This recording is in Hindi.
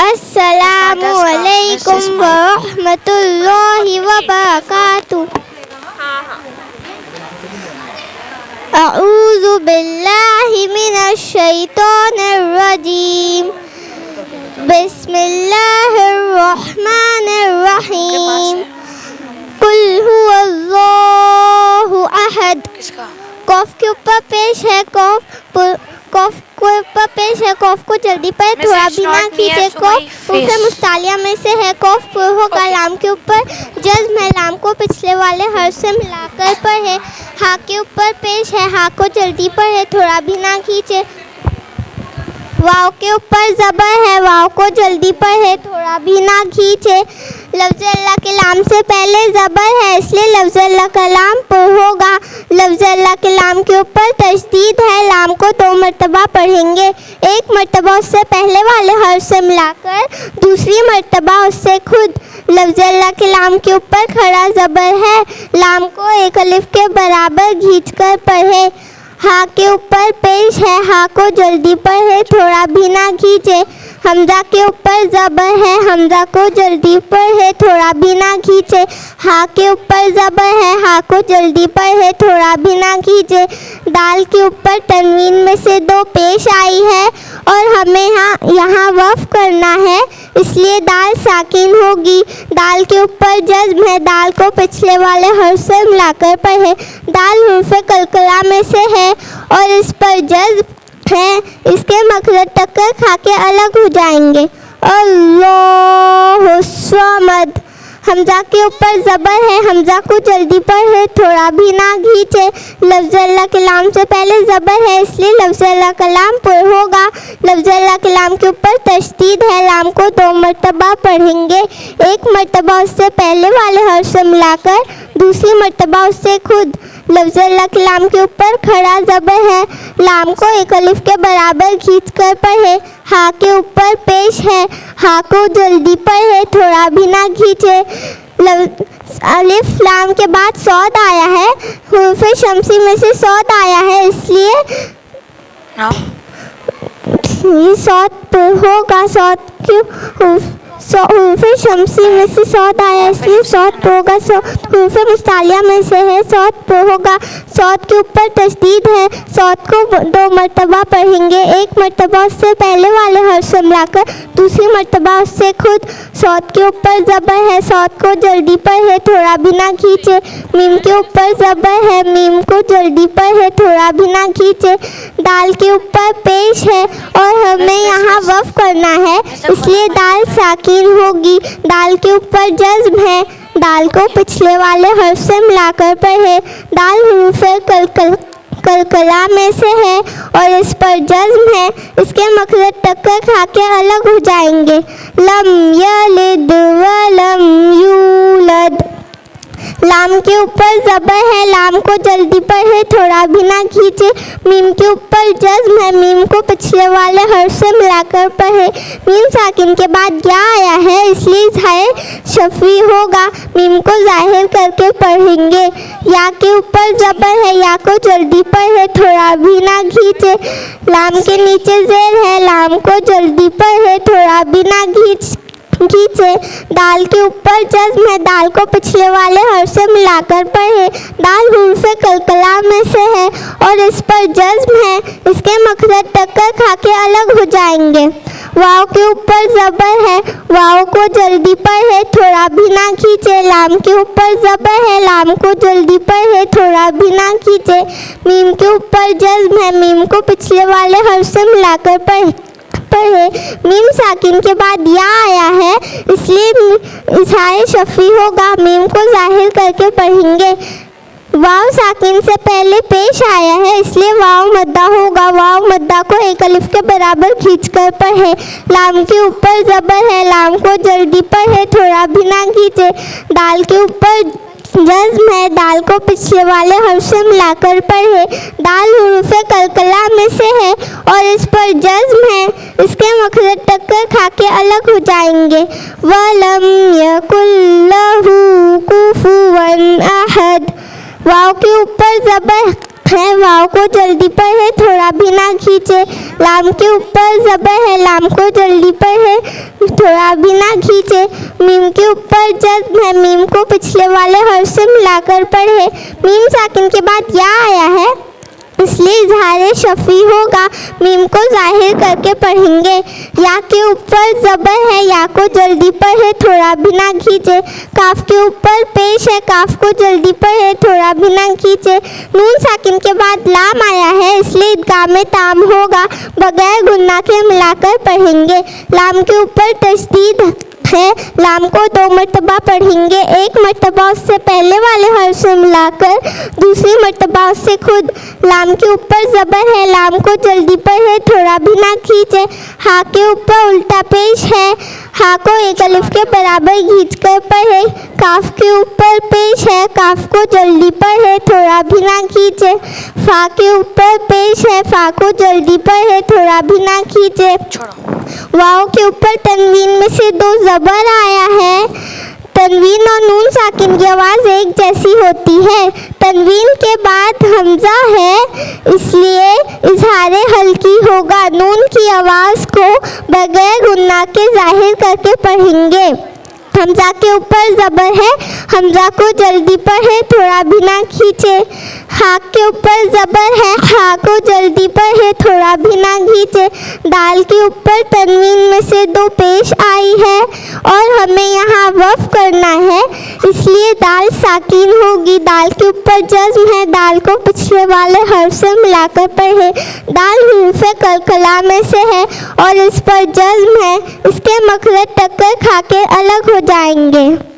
अस्सलामु अलैकुम व रहमतुल्लाहि व बरकातुहू। अऊज़ु बिल्लाहि मिनश शैतानिर रजीम। बिस्मिल्लाहिर रहमानिर रहीम। कुल हुवल्लाहु अहद। कौफ के ऊपर पेश है कौफ के ऊपर पेश है कौफ को जल्दी पर थोड़ा भी ना खींचे। कौफ उसे मुस्तालिया में से है। कौफ होगा लाम के ऊपर जज्म है। लाम को पिछले वाले हर्फ से मिलाकर पढ़े। हा के ऊपर पेश है। हा को जल्दी पर है थोड़ा भी ना खींचे। वाव के ऊपर ज़बर है। वाव को जल्दी पर है थोड़ा भी ना खींचे। लफ्ज़ अल्लाह के लाम से पहले ज़बर है इसलिए लफ्ज़ अल्लाह का लाम पर होगा। लफ्ज़ अल्लाह के लाम के ऊपर तशदीद है। लाम को 2 मरतबा पढ़ेंगे। एक मरतबा उससे पहले वाले हर्फ से मिलाकर दूसरी मरतबा उससे खुद। लफ्ज़ अल्लाह के लाम के ऊपर खड़ा ज़बर है। लाम को एक अलिफ के बराबर खींच कर पढ़े। हा के ऊपर पेश है। हा को जल्दी पर है थोड़ा भी ना खींचे। हमज़ा के ऊपर ज़बर है। हमज़ा को जल्दी पर है थोड़ा भी ना खींचे। हा के ऊपर ज़बर है। हा को जल्दी पर है थोड़ा भी ना खींचे। दाल के ऊपर तनवीन में से 2 पेश आई है और हमें यहाँ वफ़ करना है इसलिए दाल साकिन होगी। दाल के ऊपर जज्म है। दाल को पिछले वाले हर्फ से मिलाकर पढ़े। दाल हुर्फ़े कलकला में से है और इस पर जज्म है। इसके मखरज टक्कर खा के अलग हो जाएंगे। अल्लाहु समद। हमज़ा के ऊपर ज़बर है। हमज़ा को जल्दी पर है थोड़ा भी ना खींचे। लफ्ज़ अल्लाह के लाम से पहले ज़बर है इसलिए लफ्ज़ अल्लाह का लाम पर होगा। लफ्ज़ अल्लाह के लाम के ऊपर तशदीद है। लाम को 2 मरतबा पढ़ेंगे। एक मरतबा उससे पहले वाले हर्फ से मिलाकर दूसरी मरतबा उससे खुद। लफ्ज़ अल्लाह के लाम के ऊपर खड़ा ज़बर है। लाम को एक अलिफ के बराबर खींच कर पढ़े। हा के ऊपर पेश है। हा को जल्दी पर है थोड़ा भी ना खींचे। अलिफ लाम के बाद सौद आया है। हुर्फ़े शमसी में से सौद आया है इसलिए ये सौद होगा। सौद क्यों हुर्फ़े शमसी में से सौद आया इसलिए सौद होगा। हुर्फ़े मुस्तालिया में से है सौद होगा। सौद के ऊपर तशदीद है। सौद को 2 मरतबा पढ़ेंगे। एक मरतबा उससे पहले वाले हर्फ से मिलाकर दूसरी मरतबा उससे खुद। सौद के ऊपर ज़बर है। सौद को जल्दी पर है थोड़ा भी ना खींचे। मीम के ऊपर ज़बर है। मीम को जल्दी पर है थोड़ा भी ना खींचे। दाल के ऊपर पेश है और हमें यहाँ वफ़ करना है इसलिए दाल साकिन होगी। दाल के ऊपर जज्म है। दाल को पिछले वाले हर्फ से मिलाकर पढ़े। दाल हुरूफ़े कलकला में से है और इस पर जज्म है। इसके मखरज टक्कर खा के अलग हो जाएंगे। लम यलिद व लम यूलद। लाम के ऊपर ज़बर है। लाम को जल्दी पर है थोड़ा भी ना खींचे। मीम के ऊपर जज्म है। मीम को पिछले वाले हर्फ से मिलाकर पढ़े। मीम साकिन के बाद या आया है इसलिए ज़ाहिर शफ़ी होगा। मीम को ज़ाहिर करके पढ़ेंगे। या के ऊपर ज़बर है। या को जल्दी पर है थोड़ा भी ना खींचे। लाम के नीचे ज़ेर है। लाम को जल्दी पर है थोड़ा भी ना खींचे। दाल के ऊपर जज्म है। दाल को पिछले वाले हर्फ से मिलाकर पढ़े। दाल हुर्फ़े कलकला में से है और इस पर जज्म है। इसके मखरज टक्कर खा के अलग हो जाएंगे। वाव के ऊपर ज़बर है। वाव को जल्दी पर है थोड़ा भी ना खींचे। लाम के ऊपर ज़बर है। लाम को जल्दी पर है थोड़ा भी ना खींचे। मीम के ऊपर जज्म है। मीम को पिछले वाले हर्फ से मिलाकर पढ़े। मीम साकिन के बाद या आया है इसलिए इज़हार शफ़ी होगा। मीम को ज़ाहिर करके पढ़ेंगे। वाव साकिन से पहले पेश आया है इसलिए वाव मद्दा होगा। वाव मद्दा को एक अलिफ के बराबर खींच कर पढ़े। लाम के ऊपर ज़बर है। लाम को जल्दी पर है थोड़ा भी ना खींचे। दाल के ऊपर जज्म है। दाल को पिछले वाले हर्फ से मिलाकर पढ़े। दाल हुरूफ़े कलकला में से है और इस पर जज्म है। इसके मखरज टक्कर खा के अलग हो जाएंगे। वलम यकुल लहू कुफुवन अहद। वाव के ऊपर ज़बर है। वाव को जल्दी पर है थोड़ा भी ना खींचे। लाम के ऊपर ज़बर है। लाम को जल्दी पर है थोड़ा भी ना खींचे। मीम के ऊपर जज्म है, मीम को पिछले वाले हर्फ से मिलाकर पढ़े। मीम साकिन के बाद या आया है, इसलिए इजहार शफ़ी होगा। मीम को जाहिर करके पढ़ेंगे। या के ऊपर ज़बर है, या को जल्दी पढ़े, थोड़ा भी ना खींचे। काफ के ऊपर पेश है, काफ को जल्दी पढ़े, थोड़ा भी ना खींचे। नून साकिन के बाद लाम आया है, इसलिए इदगाम ताम होगा। बगैर गुन्ना के मिलाकर पढ़ेंगे। लाम के ऊपर तशदीद है, लाम को 2 मरतबा पढ़ेंगे। एक मरतबा उससे पहले वाले हर्फ से मिलाकर, दूसरी मरतबा उससे खुद। लाम के ऊपर ज़बर है, लाम को जल्दी पढ़े, थोड़ा भी ना खींचे। हा के ऊपर उल्टा पेश है, हा को एक अलिफ के बराबर खींच कर पढ़े। काफ के ऊपर पेश है, काफ को जल्दी पढ़े, थोड़ा भी ना खींचे। फा के ऊपर पेश है, फा को जल्दी पढ़े, थोड़ा भी ना खींचे। वाव के ऊपर तनवीन में से 2 ज़बर आया है। तनवीन और नून साकिन की आवाज़ एक जैसी होती है। तनवीन के बाद हमज़ा है, इसलिए इजहार हल्की होगा। नून की आवाज़ को बगैर गुन्ना के जाहिर करके पढ़ेंगे। हमज़ा के ऊपर ज़बर है, हमज़ा को जल्दी पढ़े, थोड़ा भी ना खींचे। हा के ऊपर ज़बर है, हा को जल्दी पढ़े, थोड़ा भी ना खींचे। दाल के ऊपर तनवीन में से 2 पेश आई है और हमें यहाँ वफ़ करना है, इसलिए दाल साकिन होगी। दाल के ऊपर जज्म है, दाल को पिछले वाले हर्फ से मिलाकर पढ़े। दाल हुरूफ़ कलकला में से है और इस पर जज्म है, इसके मखरज टक्कर खाके अलग हो जाएंगे।